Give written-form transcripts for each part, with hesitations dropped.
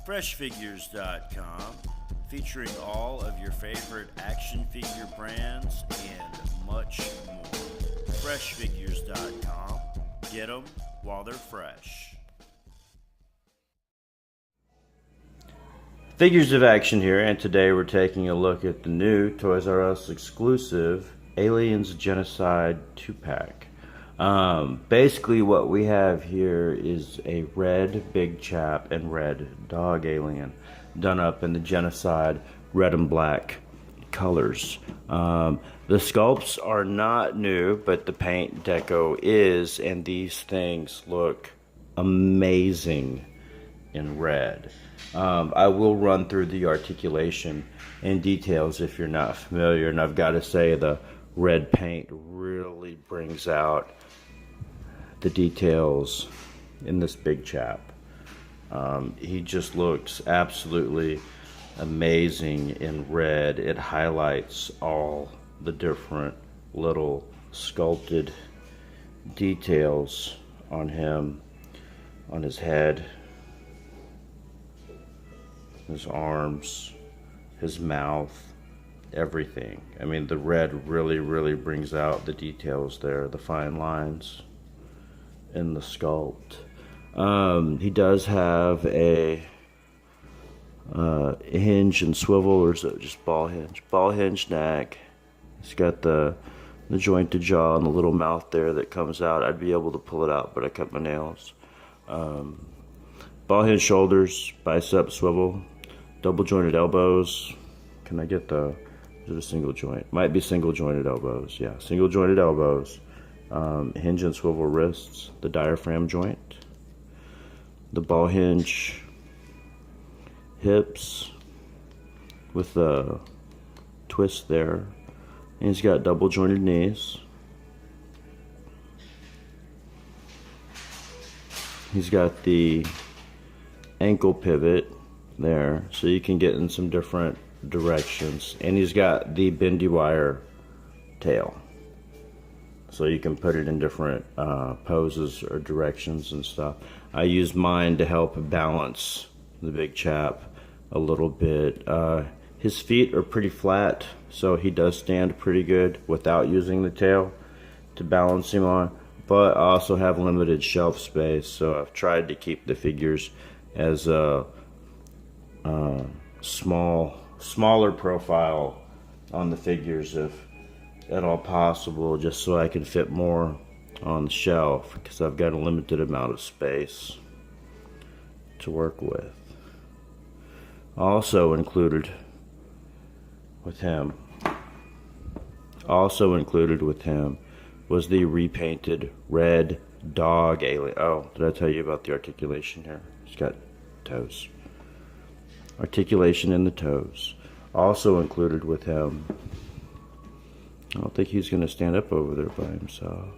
Freshfigures.com, featuring all of your favorite action figure brands and much more. Freshfigures.com. Get them while they're fresh. Figures of Action here, and today we're taking a look at the new Toys R Us exclusive Aliens Genocide 2-pack. Basically what we have here is a red big chap and red dog alien done up in the Genocide red and black colors. The sculpts are not new, but the paint deco is, and these things look amazing in red. I will run through the articulation and details if you're not familiar, and I've got to say the red paint really brings out the details in this big chap. He just looks absolutely amazing in red. It highlights all the different little sculpted details on him, on his head, his arms, his mouth, everything. I mean, the red really brings out the details there, the fine lines in the sculpt. He does have a hinge and swivel, or is it just ball hinge neck. He's got the jointed jaw and the little mouth there that comes out. I'd be able to pull it out, but I cut my nails. Ball hinge shoulders, bicep swivel, double jointed elbows. Can I get is it a single joint? Might be single jointed elbows. Yeah, single jointed elbows. Hinge and swivel wrists, the diaphragm joint, the ball hinge hips with the twist there, and he's got double jointed knees. He's got the ankle pivot there, so you can get in some different directions, and he's got the bendy wire tail, so you can put it in different poses or directions and stuff. I used mine to help balance the big chap a little bit. His feet are pretty flat, so he does stand pretty good without using the tail to balance him on, but I also have limited shelf space, so I've tried to keep the figures as a smaller profile on the figures if at all possible, just so I can fit more on the shelf, because I've got a limited amount of space to work with. Also included with him was the repainted red dog alien. Oh, did I tell you about the articulation here? He's got toes. Articulation in the toes. Also included with him, I don't think he's going to stand up over there by himself,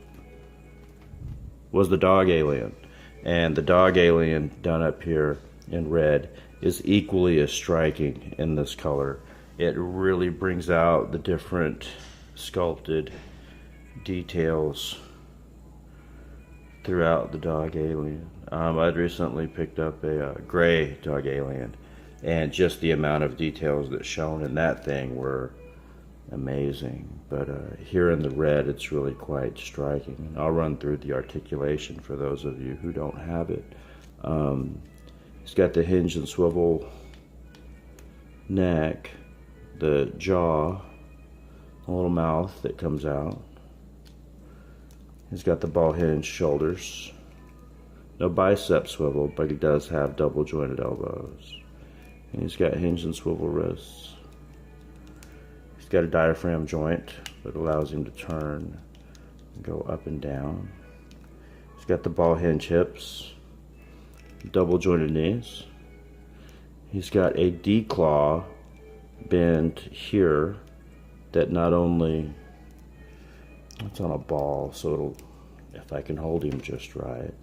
was the dog alien. And the dog alien done up here in red is equally as striking in this color. It really brings out the different sculpted details throughout the dog alien. I'd recently picked up a gray dog alien, and just the amount of details that's shown in that thing were amazing. But here in the red, it's really quite striking. And I'll run through the articulation for those of you who don't have it. He's got the hinge and swivel neck, the jaw, a little mouth that comes out. He's got the ball hinge shoulders. No bicep swivel, but he does have double jointed elbows. And he's got hinge and swivel wrists. He's got a diaphragm joint that allows him to turn and go up and down. He's got the ball hinge hips, double jointed knees. He's got a D-claw bend here that not only, it's on a ball, so it'll, if I can hold him just right,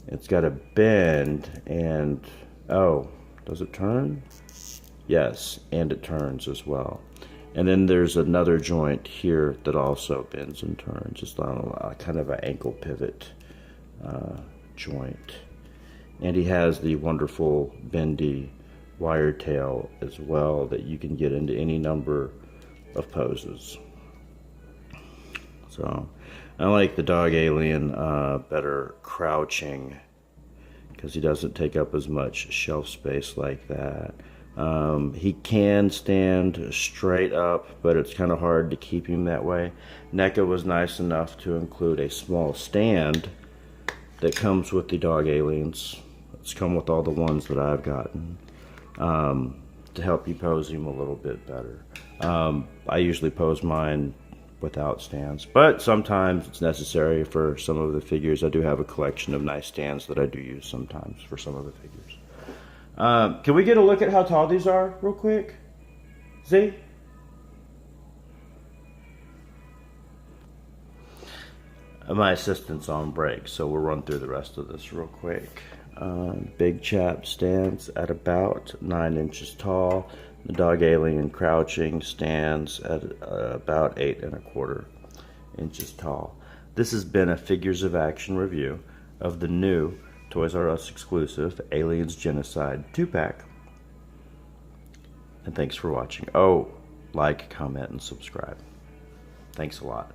it's got a bend, and oh, does it turn? Yes, and it turns as well. And then there's another joint here that also bends and turns, just on a kind of an ankle pivot joint. And he has the wonderful bendy wire tail as well that you can get into any number of poses. So I like the dog alien better crouching because he doesn't take up as much shelf space like that. He can stand straight up, but it's kind of hard to keep him that way. Neca was nice enough to include a small stand that comes with the dog aliens. It's come with all the ones that I've gotten to help you pose him a little bit better. I usually pose mine without stands, but sometimes it's necessary for some of the figures. I do have a collection of nice stands that I do use sometimes for some of the figures. Can we get a look at how tall these are real quick? See? My assistant's on break, so we'll run through the rest of this real quick. Big chap stands at about 9 inches tall. The dog alien crouching stands at about 8 1/4 inches tall. This has been a Figures of Action review of the new Toys R Us exclusive Aliens Genocide 2-pack. And thanks for watching. Oh, like, comment, and subscribe. Thanks a lot.